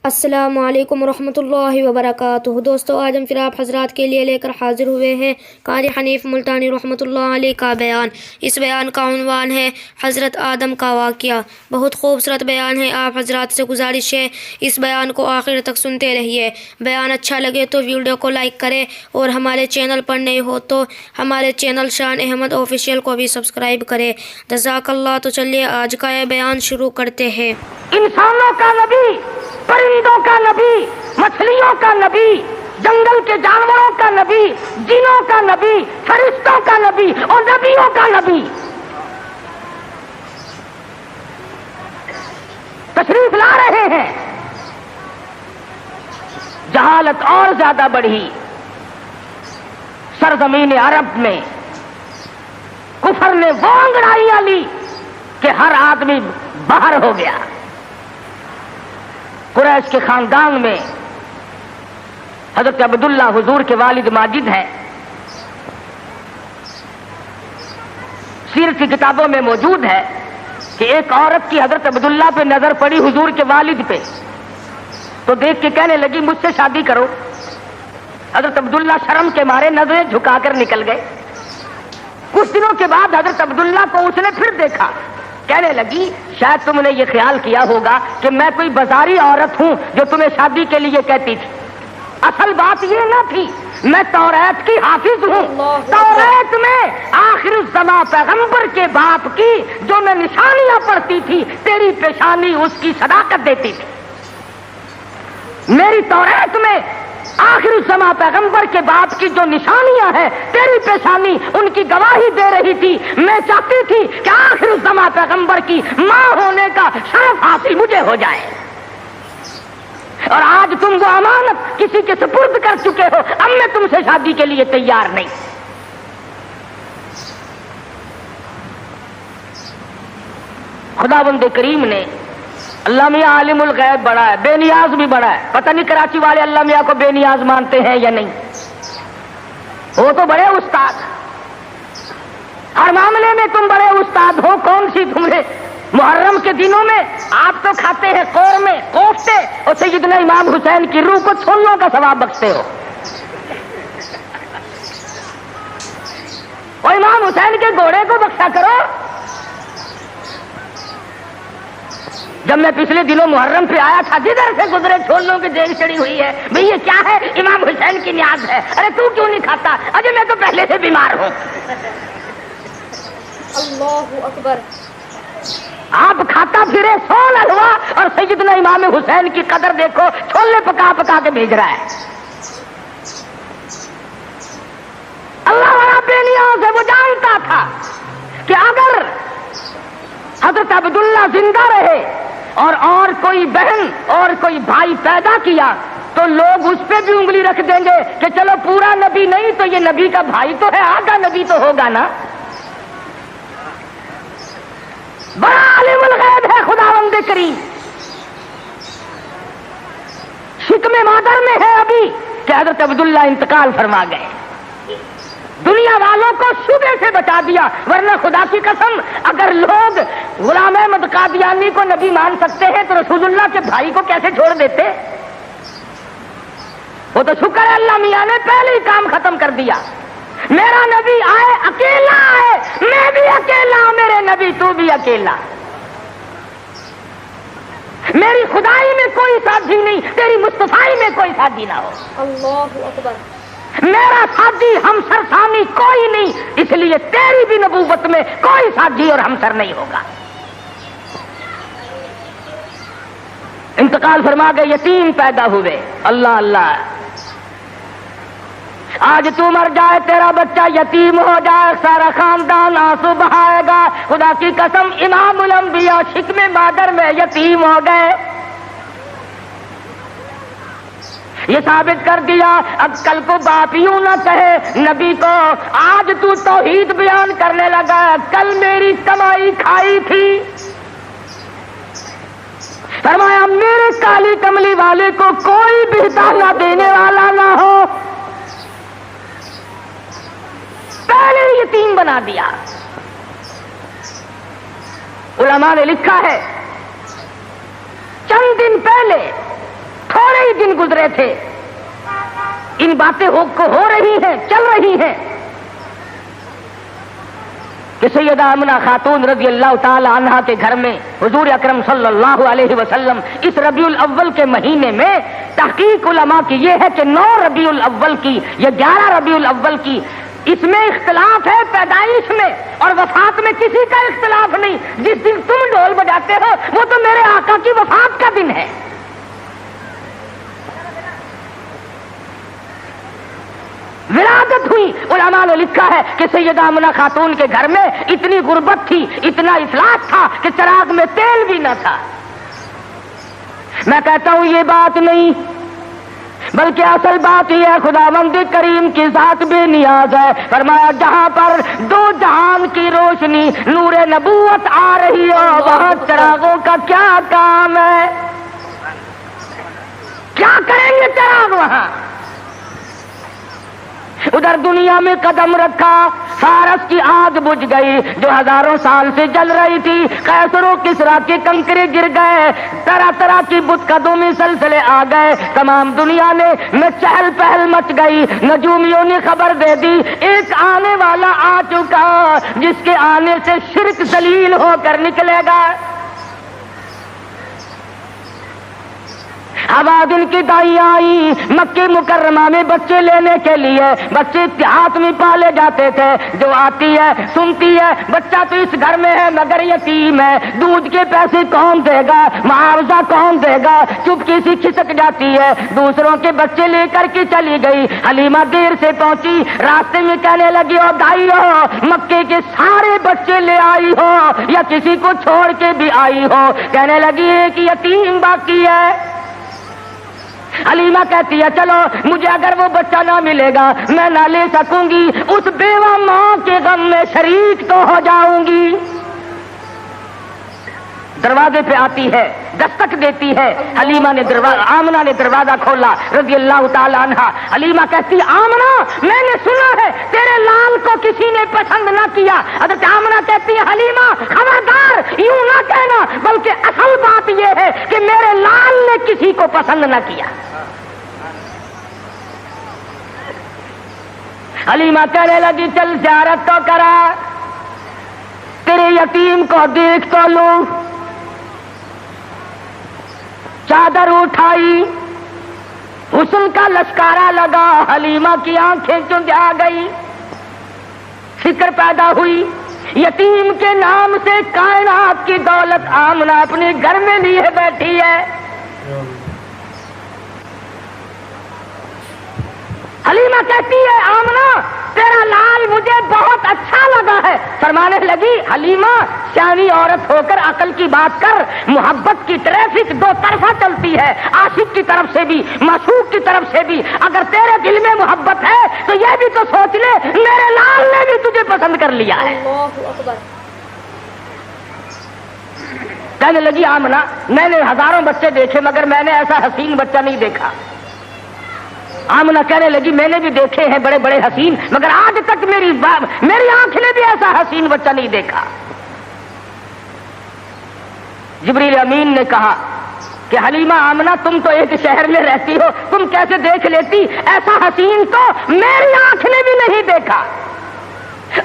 السلام علیکم ورحمۃ اللہ وبرکاتہ۔ دوستو، آج ہم پھر آپ حضرات کے لیے لے کر حاضر ہوئے ہیں قاری حنیف ملتانی رحمۃ اللہ علیہ کا بیان۔ اس بیان کا عنوان ہے حضرت آدم کا واقعہ۔ بہت خوبصورت بیان ہے، آپ حضرات سے گزارش ہے اس بیان کو آخر تک سنتے رہیے۔ بیان اچھا لگے تو ویڈیو کو لائک کریں، اور ہمارے چینل پر نئے ہو تو ہمارے چینل شان احمد آفیشیل کو بھی سبسکرائب کریں۔ جزاک اللہ۔ تو چلیے آج کا یہ بیان شروع کرتے ہیں۔ انسانوں کا نبی، پرندوں کا نبی، مچھلیوں کا نبی، جنگل کے جانوروں کا نبی، جنوں کا نبی، فرشتوں کا نبی اور نبیوں کا نبی تشریف لا رہے ہیں۔ جہالت اور زیادہ بڑھی سرزمین عرب میں، کفر نے وہ انگڑائیاں لی کہ ہر آدمی باہر ہو گیا۔ قریش کے خاندان میں حضرت عبداللہ حضور کے والد ماجد ہیں، سیرت کی کتابوں میں موجود ہے کہ ایک عورت کی حضرت عبداللہ پہ نظر پڑی، حضور کے والد پہ، تو دیکھ کے کہنے لگی مجھ سے شادی کرو۔ حضرت عبداللہ شرم کے مارے نظریں جھکا کر نکل گئے۔ کچھ دنوں کے بعد حضرت عبداللہ کو اس نے پھر دیکھا، کہنے لگی شاید تم نے یہ خیال کیا ہوگا کہ میں کوئی بازاری عورت ہوں جو تمہیں شادی کے لیے کہتی تھی۔ اصل بات یہ نہ تھی، میں توریت کی حافظ ہوں۔ توریت میں آخر الزماں پیغمبر کے باپ کی جو میں نشانیاں پڑھتی تھی، تیری پیشانی اس کی صداقت دیتی تھی۔ میری توریت میں آخر الزماں پیغمبر کے باپ کی جو نشانیاں ہیں، تیری پیشانی ان کی گواہی دے رہی تھی۔ میں چاہتی تھی کہ آخر الزماں پیغمبر کی ماں ہونے کا شرف حاصل مجھے ہو جائے، اور آج تم وہ امانت کسی کے سپرد کر چکے ہو۔ اب میں تم سے شادی کے لیے تیار نہیں۔ خداوند کریم نے، اللہ میاں عالم الغیب بڑا ہے، بے نیاز بھی بڑا ہے۔ پتہ نہیں کراچی والے اللہ میاں کو بے نیاز مانتے ہیں یا نہیں، وہ تو بڑے استاد، ہر معاملے میں تم بڑے استاد ہو۔ کون سی تم نے محرم کے دنوں میں آپ تو کھاتے ہیں قورمے، کوفتے، اور سیدنا امام حسین کی روح کو چھولوں کا ثواب بخشتے ہو۔ اور امام حسین کے گھوڑے کو بخشا کرو۔ جب میں پچھلے دنوں محرم پہ آیا تھا، جدھر سے گزرے چھولوں کی دیگ چڑی ہوئی ہے، بھئی یہ کیا ہے؟ امام حسین کی نیاز ہے۔ ارے تو کیوں نہیں کھاتا؟ اجے میں تو پہلے سے بیمار ہوں۔ اللہ اکبر۔ آپ کھاتا پھرے سول حلوا، اور سیدنا امام حسین کی قدر دیکھو، چھولے پکا پکا کے بھیج رہا ہے۔ اللہ والا بے نیاز ہے، وہ جانتا تھا کہ اگر حضرت عبداللہ زندہ رہے اور کوئی بہن اور کوئی بھائی پیدا کیا تو لوگ اس پہ بھی انگلی رکھ دیں گے کہ چلو پورا نبی نہیں تو یہ نبی کا بھائی تو ہے، آگا نبی تو ہوگا نا۔ بڑا عالم الغیب ہے خداوند کریم۔ شکم مادر میں ہے ابھی کہ حضرت عبداللہ انتقال فرما گئے۔ دنیا والوں کو شبے سے بچا دیا، ورنہ خدا کی قسم اگر لوگ غلام احمد قادیانی کو نبی مان سکتے ہیں تو رسول اللہ کے بھائی کو کیسے چھوڑ دیتے؟ وہ تو شکر ہے اللہ میاں نے پہلے ہی کام ختم کر دیا۔ میرا نبی آئے اکیلا آئے، میں بھی اکیلا ہوں، میرے نبی تو بھی اکیلا۔ میری خدائی میں کوئی ساتھی نہیں، تیری مصطفائی میں کوئی ساتھی نہ ہو۔ اللہ اکبر۔ میرا ساتھی ہمسر ثانی کوئی نہیں، اس لیے تیری بھی نبوت میں کوئی ساتھی اور ہمسر نہیں ہوگا۔ انتقال فرما گئے، یتیم پیدا ہوئے۔ اللہ اللہ، آج تو مر جائے، تیرا بچہ یتیم ہو جائے، سارا خاندان آنسو بہائے گا۔ خدا کی قسم امام الانبیاء شکم مادر میں یتیم ہو گئے۔ یہ ثابت کر دیا اب کل کو باپ یوں نہ کہے نبی کو، آج تو توحید بیان کرنے لگا، کل میری کمائی کھائی تھی۔ فرمایا میرے کالی کملی والے کو کوئی بھی دانا دینے والا نہ ہو، پہلے یتیم بنا دیا۔ علماء نے لکھا ہے چند دن پہلے دن گزرے تھے، ان باتیں ہو رہی ہیں، چل رہی ہیں کہ سیدہ آمنہ خاتون رضی اللہ تعالی عنہا کے گھر میں حضور اکرم صلی اللہ علیہ وسلم اس ربیع الاول کے مہینے میں، تحقیق علماء کی یہ ہے کہ 9 ربیع الاول کی یا 11 ربیع الاول کی، اس میں اختلاف ہے پیدائش میں، اور وفات میں کسی کا اختلاف نہیں۔ جس دن تم ڈھول بجاتے ہو وہ تو میرے آقا کی وفات کا دن ہے۔ ولادت ہوئی، علماء نے لکھا ہے کہ سیدہ آمنہ خاتون کے گھر میں اتنی غربت تھی، اتنا افلاس تھا کہ چراغ میں تیل بھی نہ تھا۔ میں کہتا ہوں یہ بات نہیں، بلکہ اصل بات یہ ہے خداوند کریم کی ذات بے نیاز ہے۔ فرمایا جہاں پر 2 جہان کی روشنی نور نبوت آ رہی ہو وہاں چراغوں کا کیا کام ہے؟ کیا کریں گے چراغ وہاں؟ ادھر دنیا میں قدم رکھا، فارس کی آگ بجھ گئی جو ہزاروں سال سے جل رہی تھی، قیصر و کسریٰ کے کنکرے گر گئے، طرح طرح کی بت قدومی سلسلے آ گئے، تمام دنیا میں چہل پہل مچ گئی۔ نجومیوں نے خبر دے دی ایک آنے والا آ چکا جس کے آنے سے شرک ذلیل ہو کر نکلے گا۔ آبادن کی دائیں آئی مکہ مکرمہ میں بچے لینے کے لیے، بچے ہاتھ میں پالے جاتے تھے، جو آتی ہے سنتی ہے بچہ تو اس گھر میں ہے مگر یتیم ہے، دودھ کے پیسے کون دے گا، معاوضہ کون دے گا، چپکی سی کھسک جاتی ہے، دوسروں کے بچے لے کر کے چلی گئی۔ حلیمہ دیر سے پہنچی، راستے میں کہنے لگی او دائی ہو، مکے کے سارے بچے لے آئی ہو یا کسی کو چھوڑ کے بھی آئی ہو؟ کہنے لگی ایک یتیم باقی ہے۔ حلیمہ کہتی ہے چلو مجھے اگر وہ بچہ نہ ملے گا میں نہ لے سکوں گی، اس بیوہ ماں کے غم میں شریک تو ہو جاؤں گی۔ دروازے پہ آتی ہے، دستک دیتی ہے، حلیمہ نے آمنہ نے دروازہ کھولا رضی اللہ تعالی عنہا۔ حلیمہ کہتی آمنہ میں نے سنا ہے تیرے لال کو کسی نے پسند نہ کیا۔ حضرت آمنہ کہتی ہے حلیمہ خبردار یوں نہ کہنا، بلکہ اصل بات یہ ہے کہ میرے لال نے کسی کو پسند نہ کیا۔ حلیمہ کہنے لگی چل زیارت تو کرا، تیرے یتیم کو دیکھ تو لوں۔ چادر اٹھائی، حسن کا لشکارا لگا، حلیمہ کی آنکھیں چند آ گئی، فکر پیدا ہوئی یتیم کے نام سے کائنات کی دولت آمنہ اپنے گھر میں لیے بیٹھی ہے۔ حلیمہ کہتی ہے آمنہ تیرا لال مجھے بہت اچھا لگا ہے۔ فرمانے لگی حلیمہ سیانی عورت ہو کر عقل کی بات کر، محبت کی ٹریفک 2 طرفہ چلتی ہے، عاشق کی طرف سے بھی معشوق کی طرف سے بھی۔ اگر تیرے دل میں محبت ہے تو یہ بھی تو سوچ لے میرے لال نے بھی تجھے پسند کر لیا ہے۔ کہنے لگی آمنہ میں نے ہزاروں بچے دیکھے مگر میں نے ایسا حسین بچہ نہیں دیکھا۔ آمنہ کہنے لگی میں نے بھی دیکھے ہیں بڑے بڑے حسین مگر آج تک میری آنکھ نے بھی ایسا حسین بچہ نہیں دیکھا۔ جبریل امین نے کہا کہ حلیمہ آمنہ تم تو ایک شہر میں رہتی ہو، تم کیسے دیکھ لیتی؟ ایسا حسین تو میری آنکھ نے بھی نہیں دیکھا۔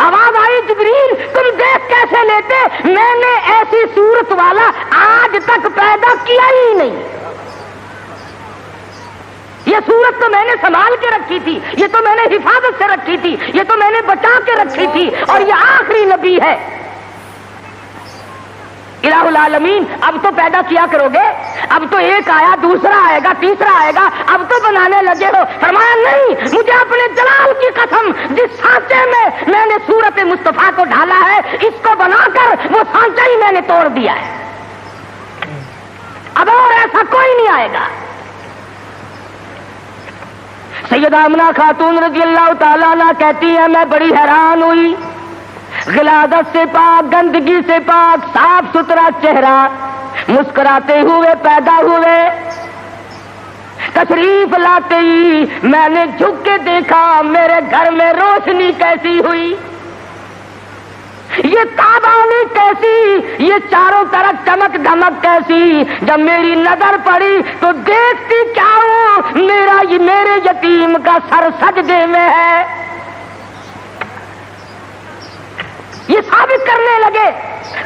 آواز آئی جبریل تم دیکھ کیسے لیتے؟ میں نے ایسی صورت والا آج تک پیدا کیا ہی نہیں۔ یہ صورت تو میں نے سنبھال کے رکھی تھی، یہ تو میں نے حفاظت سے رکھی تھی، یہ تو میں نے بچا کے رکھی تھی، اور یہ آخری نبی ہے۔ الہ العالمین اب تو پیدا کیا کرو گے، اب تو ایک آیا دوسرا آئے گا تیسرا آئے گا، اب تو بنانے لگے ہو۔ فرمایا نہیں، مجھے اپنے جلال کی قسم جس سانچے میں نے صورت مصطفیٰ کو ڈالا ہے اس کو بنا کر وہ سانچہ ہی میں نے توڑ دیا ہے، اب اور ایسا کوئی نہیں آئے گا۔ سیدہ آمنہ خاتون رضی اللہ تعالیٰ عنہ کہتی ہے میں بڑی حیران ہوئی، غلاظت سے پاک، گندگی سے پاک، صاف ستھرا چہرہ، مسکراتے ہوئے پیدا ہوئے، تشریف لاتے ہی میں نے جھک کے دیکھا میرے گھر میں روشنی کیسی ہوئی، یہ تابانی کیسی، یہ چاروں طرف چمک دھمک کیسی۔ جب میری نظر پڑی تو دیکھتی کیا ہوں، جی میرے یتیم کا سر سجدے میں ہے. یہ ثابت کرنے لگے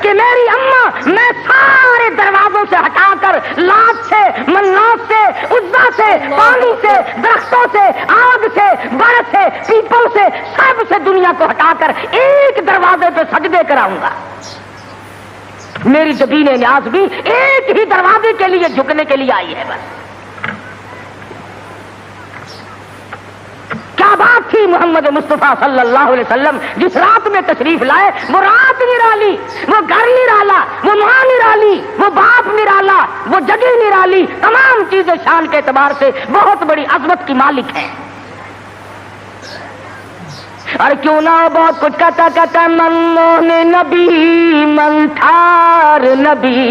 کہ میری اماں میں سارے دروازوں سے ہٹا کر لات سے، منات سے، عزا سے، پانی سے، درختوں سے، آگ سے، برف سے، پیپل سے، سب سے دنیا کو ہٹا کر ایک دروازے پہ سجدے کراؤں گا. میری جبین نیاز بھی ایک ہی دروازے کے لیے جھکنے کے لیے آئی ہے. بس کیا بات تھی محمد مصطفیٰ صلی اللہ علیہ وسلم جس رات میں تشریف لائے. وہ رات نرالی، وہ گھر نرالا، وہ ماں نرالی، وہ باپ نرالا، وہ جگہ نرالی، تمام چیزیں شان کے اعتبار سے بہت بڑی عظمت کی مالک ہیں. اور کیوں نہ بہت کچھ کہتا من موہن نبی من ٹھار نبی،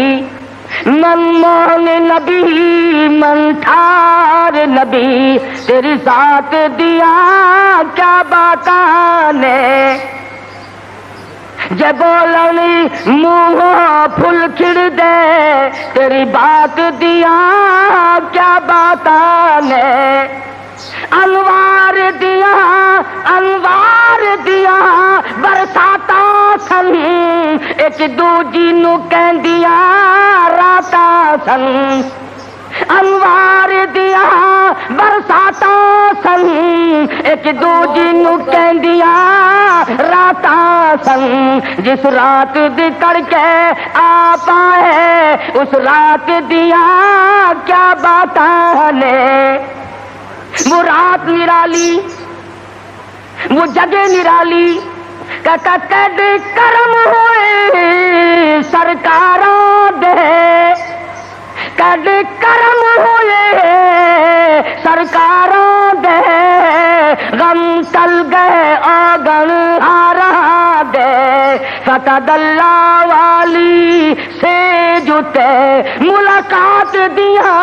من موہن نبی من ٹھار نبی، تیری ذات دیا کیا باتانے، جب بولنی منہ پھل کھڑ دے، تیری بات دیا کیا باتانے، انوار دیا انوار دیا برساتا سن، ایک دوجی نو کہندیا راتا سن، انوار دیا برساتا سن، ایک دوجی نو کہندیا راتا سن، جس رات دی کر کے آ پائے اس رات دیا کیا باتاں نے. وہ رات نرالی، وہ جگہ نرالی، کد کرم ہوئے سرکاراں دے، کد کرم ہوئے سرکاراں دے، غم ٹل گئے آگن ہارا دے، فتح اللہ والی سے جتے ملاقات دیا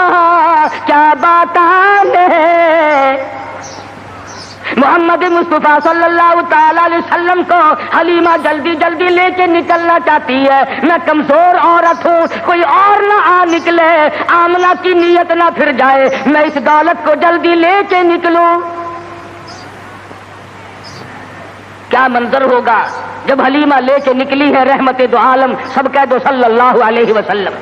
کیا باتاں نے. محمد مصطفیٰ صلی اللہ تعالی علیہ وسلم کو حلیمہ جلدی جلدی لے کے نکلنا چاہتی ہے. میں کمزور عورت ہوں، کوئی اور نہ آ نکلے، آمنہ کی نیت نہ پھر جائے، میں اس دولت کو جلدی لے کے نکلوں. کیا منظر ہوگا جب حلیمہ لے کے نکلی ہے رحمت دو عالم، سب کہہ دو صلی اللہ علیہ وسلم.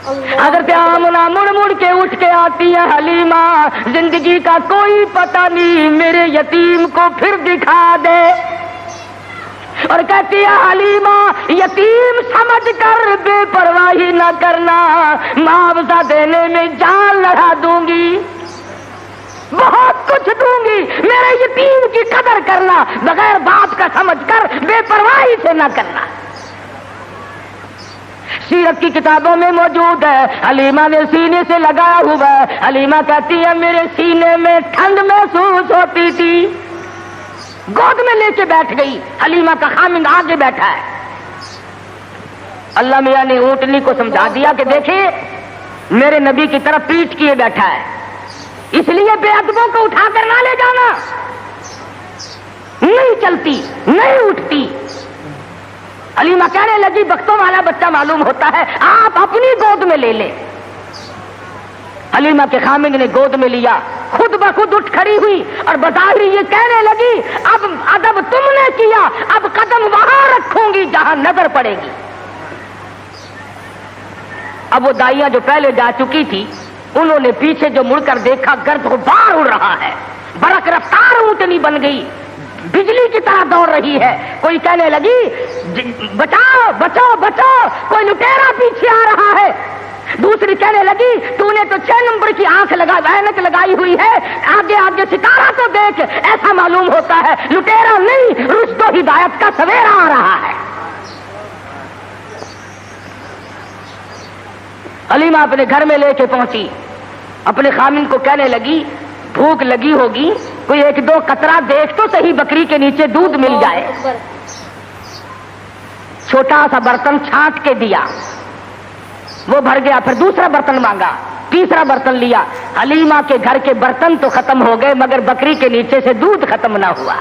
حضرت آمنہ مڑ مڑ کے اٹھ کے آتی ہے، حلیمہ زندگی کا کوئی پتہ نہیں، میرے یتیم کو پھر دکھا دے. اور کہتی ہے حلیمہ یتیم سمجھ کر بے پرواہی نہ کرنا، معاوضہ دینے میں جان لڑا دوں گی، بہت کچھ دوں گی، میرے یتیم کی قدر کرنا، بغیر باپ کا سمجھ کر بے پرواہی سے نہ کرنا. سیرت کی کتابوں میں موجود ہے، حلیمہ نے سینے سے لگایا ہوا ہے. حلیمہ کہتی ہے میرے سینے میں ٹھنڈ محسوس ہوتی تھی. گود میں لے کے بیٹھ گئی، حلیمہ کا خامند آگے بیٹھا ہے. اللہ میاں نے اونٹنی کو سمجھا دیا کہ دیکھیں میرے نبی کی طرف پیٹ کیے بیٹھا ہے، اس لیے بے ادبوں کو اٹھا کر نہ لے جانا. نہیں چلتی، نہیں اٹھتی. حلیمہ کہنے لگی بختوں والا بچہ معلوم ہوتا ہے، آپ اپنی گود میں لے لیں. حلیمہ کے خامند نے گود میں لیا، خود بخود اٹھ کھڑی ہوئی اور بظاہر یہ کہنے لگی اب ادب تم نے کیا، اب قدم وہاں رکھوں گی جہاں نظر پڑے گی. اب وہ دائیاں جو پہلے جا چکی تھی انہوں نے پیچھے جو مڑ کر دیکھا، گرد غبار اڑ رہا ہے، برق رفتار اونٹنی بن گئی، بجلی کی طرح دوڑ رہی ہے. کوئی کہنے لگی بچاؤ بچاؤ بچاؤ، کوئی لٹیرا پیچھے آ رہا ہے. دوسری کہنے لگی تو نے تو 6 نمبر کی آنکھ اینک لگائی ہوئی ہے، آگے آگے ستارہ تو دیکھ، ایسا معلوم ہوتا ہے لٹیرا نہیں رشد و ہدایت کا سویرا آ رہا ہے. حلیمہ اپنے گھر میں لے کے پہنچی، اپنے خامن کو کہنے لگی بھوک لگی ہوگی، کوئی 1-2 قطرہ دیکھ تو صحیح بکری کے نیچے دودھ مل جائے. چھوٹا سا برتن چھانٹ کے دیا، وہ بھر گیا. پھر دوسرا برتن مانگا، تیسرا برتن لیا. حلیمہ کے گھر کے برتن تو ختم ہو گئے مگر بکری کے نیچے سے دودھ ختم نہ ہوا.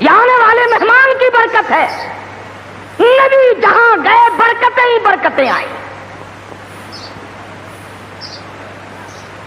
یہ آنے والے مہمان کی برکت ہے، نبی جہاں گئے برکتیں ہی برکتیں آئی.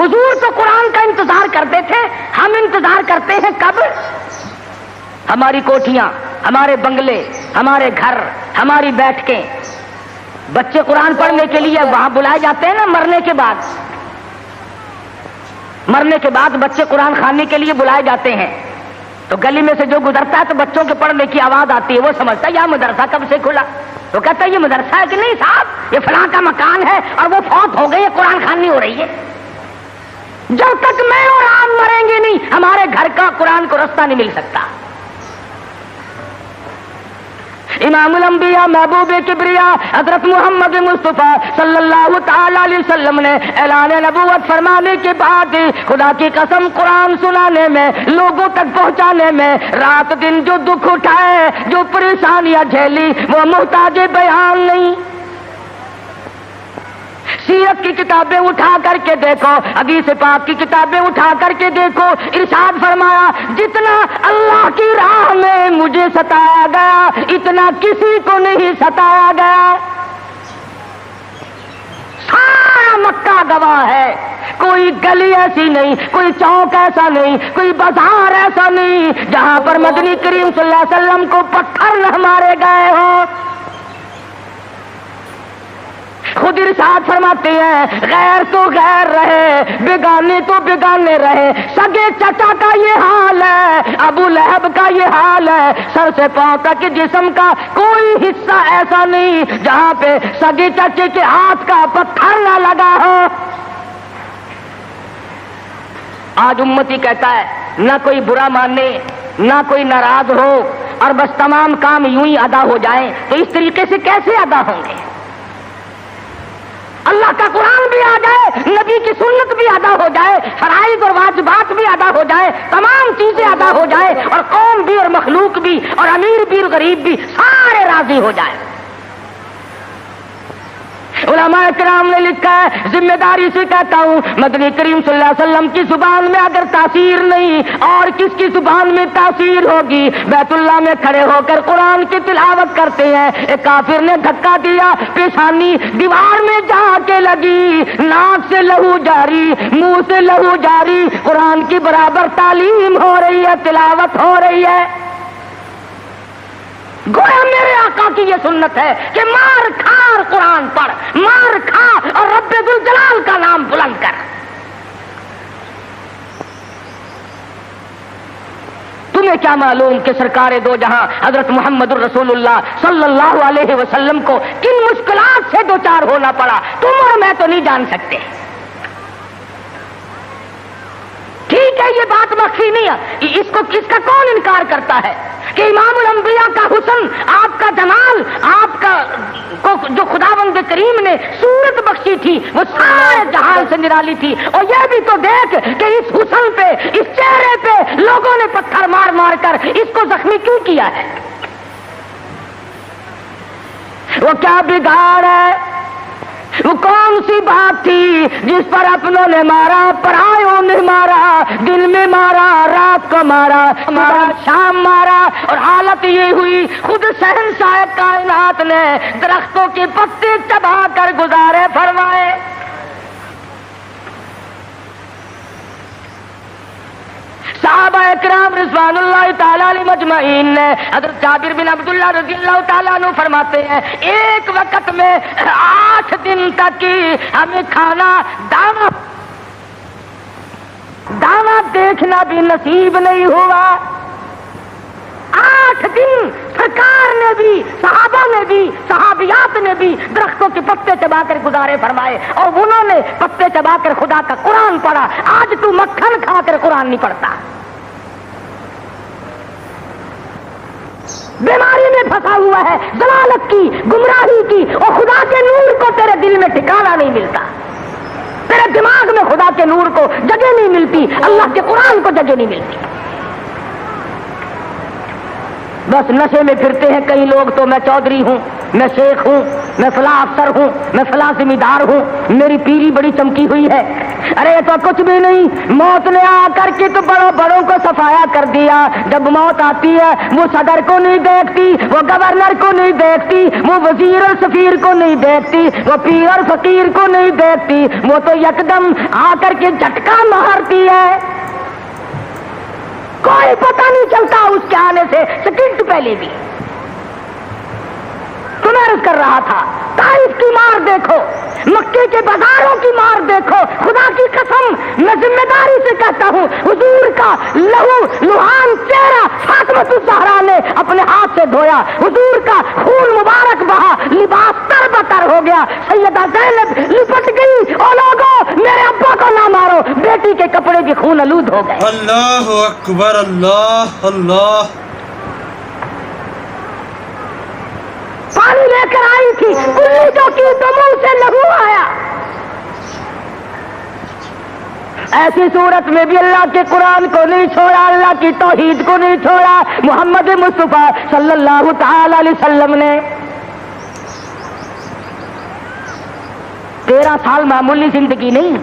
حضور تو قرآن کا انتظار کرتے تھے، ہم انتظار کرتے ہیں کب؟ ہماری کوٹھیاں، ہمارے بنگلے، ہمارے گھر، ہماری بیٹھکیں، بچے قرآن پڑھنے کے لیے وہاں بلائے جاتے ہیں نا، مرنے کے بعد بچے قرآن خوانی کے لیے بلائے جاتے ہیں، تو گلی میں سے جو گزرتا ہے تو بچوں کے پڑھنے کی آواز آتی ہے، وہ سمجھتا ہے یہ مدرسہ کب سے کھلا، تو کہتا ہے یہ مدرسہ ہے کہ نہیں صاحب، یہ فلاں کا مکان ہے اور وہ فوت ہو گئی ہے، قرآن خوانی ہو رہی ہے۔ جب تک میں اور آپ مریں گے نہیں، ہمارے گھر کا قرآن کو رستہ نہیں مل سکتا۔ امام الانبیاء محبوب کبریا حضرت محمد مصطفیٰ صلی اللہ تعالی علیہ وسلم نے اعلان نبوت فرمانے کے بعد خدا کی قسم قرآن سنانے میں، لوگوں تک پہنچانے میں رات دن جو دکھ اٹھائے، جو پریشانیاں جھیلی، وہ محتاج بیان نہیں۔ سیرت کی کتابیں اٹھا کر کے دیکھو، حدیث پاک کی کتابیں اٹھا کر کے دیکھو، ارشاد فرمایا جتنا اللہ کی راہ میں مجھے ستایا گیا اتنا کسی کو نہیں ستایا گیا۔ سارا مکہ گواہ ہے، کوئی گلی ایسی نہیں، کوئی چوک ایسا نہیں، کوئی بازار ایسا نہیں جہاں پر مدنی کریم صلی اللہ علیہ وسلم کو پتھر نہ مارے گئے ہوں۔ خود ارشاد فرماتے ہیں غیر تو غیر رہے، بیگانے تو بیگانے رہے، سگے چچا کا یہ حال ہے، ابو لہب کا یہ حال ہے، سر سے پاؤں تک جسم کا کوئی حصہ ایسا نہیں جہاں پہ سگے چچے کے ہاتھ کا پتھر نہ لگا ہو۔ آج امتی کہتا ہے نہ کوئی برا مانے، نہ کوئی ناراض ہو، اور بس تمام کام یوں ہی ادا ہو جائیں، تو اس طریقے سے کیسے ادا ہوں گے؟ اللہ کا قرآن بھی آ جائے، نبی کی سنت بھی ادا ہو جائے، فرائض اور واجبات بھی ادا ہو جائے، تمام چیزیں ادا ہو جائے، اور قوم بھی اور مخلوق بھی اور امیر بھی اور غریب بھی سارے راضی ہو جائیں۔ علماء کرام نے لکھا ہے، ذمہ داری سے کہتا ہوں، مدنی کریم صلی اللہ علیہ وسلم کی زبان میں اگر تاثیر نہیں اور کس کی زبان میں تاثیر ہوگی؟ بیت اللہ میں کھڑے ہو کر قرآن کی تلاوت کرتے ہیں، ایک کافر نے دھکا دیا، پیشانی دیوار میں جا کے لگی، ناک سے لہو جاری، منہ سے لہو جاری، قرآن کی برابر تعلیم ہو رہی ہے، تلاوت ہو رہی ہے۔ گویا میرے آقا کی یہ سنت ہے کہ مار کھا اور قرآن پڑھ، مار کھا اور رب ذوالجلال کا نام بلند کر۔ تمہیں کیا معلوم کہ سرکار دو جہاں حضرت محمد الرسول اللہ صلی اللہ علیہ وسلم کو کن مشکلات سے دوچار ہونا پڑا، تم اور میں تو نہیں جان سکتے۔ ٹھیک ہے یہ بات مخفی نہیں ہے، اس کا کون انکار کرتا ہے کہ امام الانبیاء کا حسن، آپ کا جمال، آپ کا جو خداوند کریم نے صورت بخشی تھی وہ سارے جہان سے نرالی تھی، اور یہ بھی تو دیکھ کہ اس حسن پہ، اس چہرے پہ لوگوں نے پتھر مار مار کر اس کو زخمی کیوں کیا ہے؟ وہ کیا بگاڑ ہے؟ وہ کون سی بات تھی جس پر اپنوں نے مارا، پرایوں نے مارا، دن میں مارا، رات کو مارا، شام مارا، اور حالت یہ ہوئی خود شہنشاہ کائنات نے درختوں کے پتے چبا کر گزارے فرمائے۔ صحابہ اکرام رضوان اللہ تعالیٰ علیہ مجمعین نے، حضرت جابر بن عبداللہ رضی اللہ تعالیٰ عنہ فرماتے ہیں ایک وقت میں 8 دن تک ہمیں کھانا دانا دیکھنا بھی نصیب نہیں ہوا۔ 8 دن سرکار نے بھی، صحابہ نے بھی، صحابیات نے بھی درختوں کے پتے چبا کر گزارے فرمائے، اور انہوں نے پتے چبا کر خدا کا قرآن پڑھا۔ آج تو مکھن کھا کر قرآن نہیں پڑھتا، بیماری میں پھنسا ہوا ہے، ضلالت کی، گمراہی کی، اور خدا کے نور کو تیرے دل میں ٹھکانا نہیں ملتا، تیرے دماغ میں خدا کے نور کو جگہ نہیں ملتی، اللہ کے قرآن کو جگہ نہیں ملتی۔ بس نشے میں پھرتے ہیں کئی لوگ، تو میں چودھری ہوں، میں شیخ ہوں، میں فلاں افسر ہوں، میں فلاں ذمہ دار ہوں، میری پیری بڑی چمکی ہوئی ہے، ارے تو کچھ بھی نہیں، موت نے آ کر کے تو بڑوں بڑوں کو صفایا کر دیا۔ جب موت آتی ہے وہ صدر کو نہیں دیکھتی، وہ گورنر کو نہیں دیکھتی، وہ وزیر اور سفیر کو نہیں دیکھتی، وہ پیر اور فقیر کو نہیں دیکھتی، وہ تو یکدم آ کر کے جھٹکا مارتی ہے، کوئی پتہ نہیں چلتا اس کے آنے سے سیکنڈ پہلے بھی۔ عرض کر رہا تھا طائف کی مار دیکھو، مکے کے بازاروں کی مار دیکھو، خدا کی قسم میں ذمہ داری سے کہتا ہوں حضور کا لہو لہان چہرہ فاطمہ الزہرا نے اپنے ہاتھ سے دھویا، حضور کا خون مبارک بہا، لباس تر بتر ہو گیا، سیدہ زینب لپٹ گئی، او لوگو میرے ابا کو نہ مارو، بیٹی کے کپڑے بھی خون آلود ہو گئے۔ اللہ اکبر، اللہ اللہ۔ پانی لے کر آئی تھی، امیدوں کی تو منہ سے لہو آیا۔ ایسی صورت میں بھی اللہ کے قرآن کو نہیں چھوڑا، اللہ کی توحید کو نہیں چھوڑا۔ محمد مصطفیٰ صلی اللہ تعالی علیہ وسلم نے 13 سال معمولی زندگی نہیں،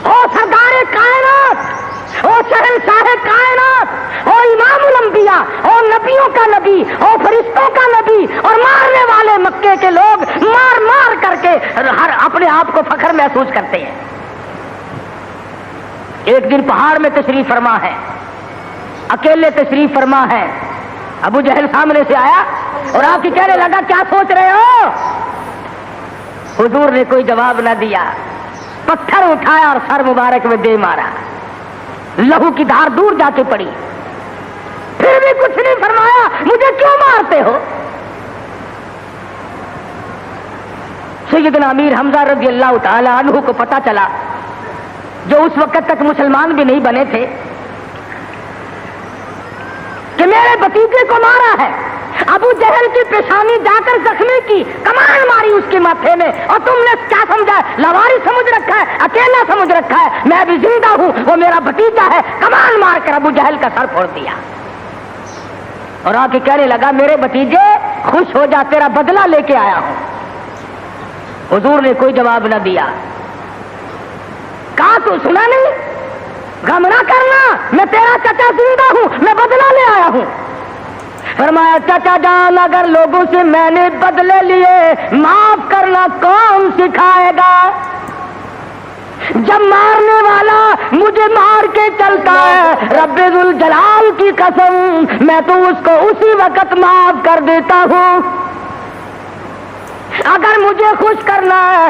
او سردار کائنات، او شہنشاہ کائنات، او امام الانبیاء، او نبیوں کا نبی، او فرشتوں کا نبی، اور مارنے والے مکے کے لوگ مار مار کر کے ہر اپنے آپ کو فخر محسوس کرتے ہیں۔ ایک دن پہاڑ میں تشریف فرما ہے، اکیلے تشریف فرما ہے، ابو جہل سامنے سے آیا اور آپ کی کہنے لگا کیا سوچ رہے ہو؟ حضور نے کوئی جواب نہ دیا، پتھر اٹھایا اور سر مبارک میں دے مارا، لہو کی دھار دور جا کے پڑی، پھر بھی کچھ نہیں فرمایا، مجھے کیوں مارتے ہو؟ سیدنا امیر حمزہ رضی اللہ تعالی عنہ کو پتا چلا، جو اس وقت تک مسلمان بھی نہیں بنے تھے، کہ میرے بھتیجے کو مارا ہے۔ ابو جہل کی پیشانی جا کر زخمی کی، کمان ماری اس کے ماتھے میں، اور تم نے کیا سمجھا؟ لواری سمجھ رکھا ہے، اکیلا سمجھ رکھا ہے، میں بھی زندہ ہوں، وہ میرا بھتیجا ہے۔ کمان مار کر ابو جہل کا سر پھوڑ دیا اور آ کے کہنے لگا میرے بھتیجے خوش ہو جا، تیرا بدلہ لے کے آیا ہوں۔ حضور نے کوئی جواب نہ دیا، کہا تو سنا نہیں؟ غم نہ کرنا، میں تیرا چچا زندہ ہوں، میں بدلہ لے آیا ہوں۔ فرمایا چچا جان اگر لوگوں سے میں نے بدلے لیے، معاف کرنا کون سکھائے گا؟ جب مارنے والا مجھے مار کے چلتا ہے، رب ذوالجلال کی قسم میں تو اس کو اسی وقت معاف کر دیتا ہوں۔ اگر مجھے خوش کرنا ہے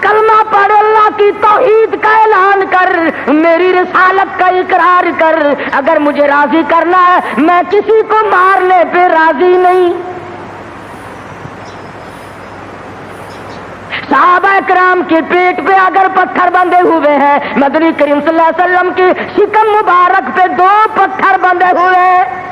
کلمہ پڑھ، اللہ کی توحید کا اعلان کر، میری رسالت کا اقرار کر۔ اگر مجھے راضی کرنا ہے میں کسی کو مارنے پہ راضی نہیں۔ صحابہ کرام کے پیٹ پہ اگر پتھر بندھے ہوئے ہیں، مدنی کریم صلی اللہ علیہ وسلم کی شکم مبارک پہ 2 پتھر بندھے ہوئے ہیں،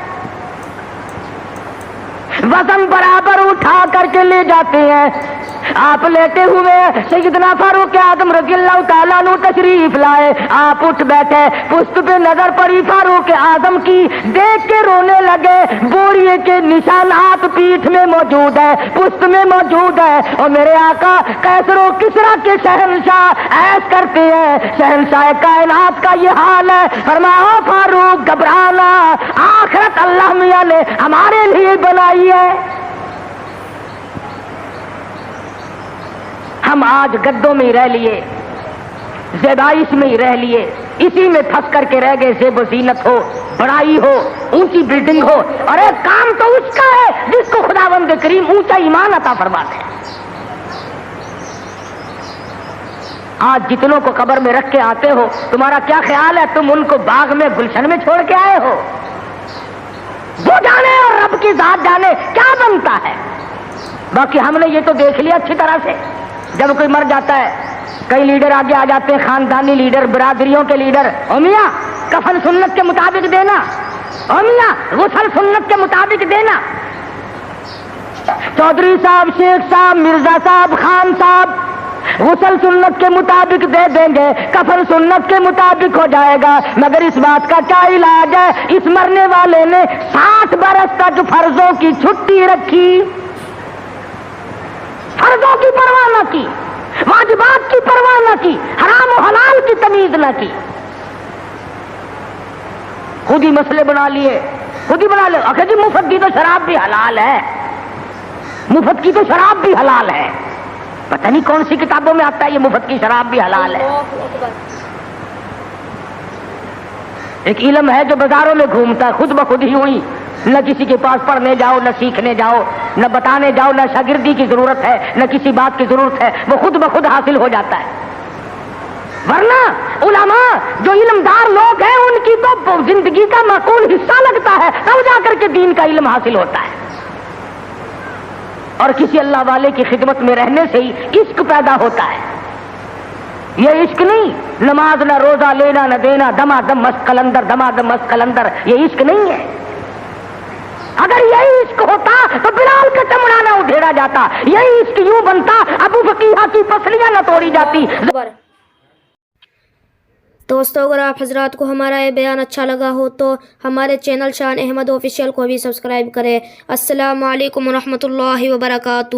وزن برابر اٹھا کر کے لے جاتے ہیں۔ آپ لیٹے ہوئے سیدنا فاروق اعظم رضی اللہ تعالیٰ عنہ تشریف لائے، آپ اٹھ بیٹھے، پشت پہ نظر پڑی فاروق اعظم کی، دیکھ کے رونے لگے۔ بوریے کے نشانات پیٹھ میں موجود ہے، پشت میں موجود ہے، اور میرے آقا کیسر و کسرا کے شہنشاہ ایس کرتے ہیں، شہنشاہ کائنات کا یہ حال ہے۔ فرمایا فاروق گھبرانا، آخرت اللہ میاں نے ہمارے لیے بنائی ہے۔ ہم آج گدوں میں ہی رہ لیے، زیبائش میں ہی رہ لیے، اسی میں پھنس کر کے رہ گئے۔ زیب و زینت ہو، بڑائی ہو، اونچی بلڈنگ ہو، اور ایک کام تو اس کا ہے جس کو خداوند کریم اونچا ایمان عطا فرماتے ہیں۔ آج جتنوں کو قبر میں رکھ کے آتے ہو، تمہارا کیا خیال ہے تم ان کو باغ میں گلشن میں چھوڑ کے آئے ہو؟ وہ جانے اور رب کی ذات جانے کیا بنتا ہے۔ باقی ہم نے یہ تو دیکھ لیا اچھی طرح سے، جب کوئی مر جاتا ہے کئی لیڈر آگے آ جاتے ہیں، خاندانی لیڈر، برادریوں کے لیڈر، او میاں کفن سنت کے مطابق دینا، او میاں غسل سنت کے مطابق دینا۔ چودھری صاحب، شیخ صاحب، مرزا صاحب، خان صاحب غسل سنت کے مطابق دے دیں گے، کفن سنت کے مطابق ہو جائے گا، مگر اس بات کا کیا علاج ہے؟ اس مرنے والے نے 60 برس تک فرضوں کی چھٹی رکھی، فرضوں کی پرواہ نہ کی، واجبات کی پرواہ پرواہ نہ کی، حرام و حلال کی تمیز نہ کی، خود ہی مسئلے بنا لیے، خود ہی بنا لے۔ آخر جی مفت کی تو شراب بھی حلال ہے، مفت کی تو شراب بھی حلال ہے، پتہ نہیں کون سی کتابوں میں آتا ہے یہ مفت کی شراب بھی حلال ہے۔ ایک علم ہے جو بازاروں میں گھومتا ہے خود بخود ہی ہوئی، نہ کسی کے پاس پڑھنے جاؤ، نہ سیکھنے جاؤ، نہ بتانے جاؤ، نہ شاگردی کی ضرورت ہے، نہ کسی بات کی ضرورت ہے، وہ خود بخود حاصل ہو جاتا ہے۔ ورنہ علماء جو علمدار لوگ ہیں ان کی تو زندگی کا معقول حصہ لگتا ہے، تب جا کر کے دین کا علم حاصل ہوتا ہے۔ اور کسی اللہ والے کی خدمت میں رہنے سے ہی عشق پیدا ہوتا ہے۔ یہ عشق نہیں نماز نہ روزہ لینا نہ دینا، دما دم مست قلندر، دما دم مست قلندر، یہ عشق نہیں ہے۔ اگر یہی عشق ہوتا تو بلال کا چمڑا نہ ادھیڑا جاتا، یہی عشق یوں بنتا ابو فقیہ کی پسلیاں نہ توڑی جاتی۔ دوستو اگر آپ حضرات کو ہمارا یہ بیان اچھا لگا ہو تو ہمارے چینل شان احمد آفیشیل کو بھی سبسکرائب کریں۔ السلام علیکم ورحمۃ اللہ وبرکاتہ۔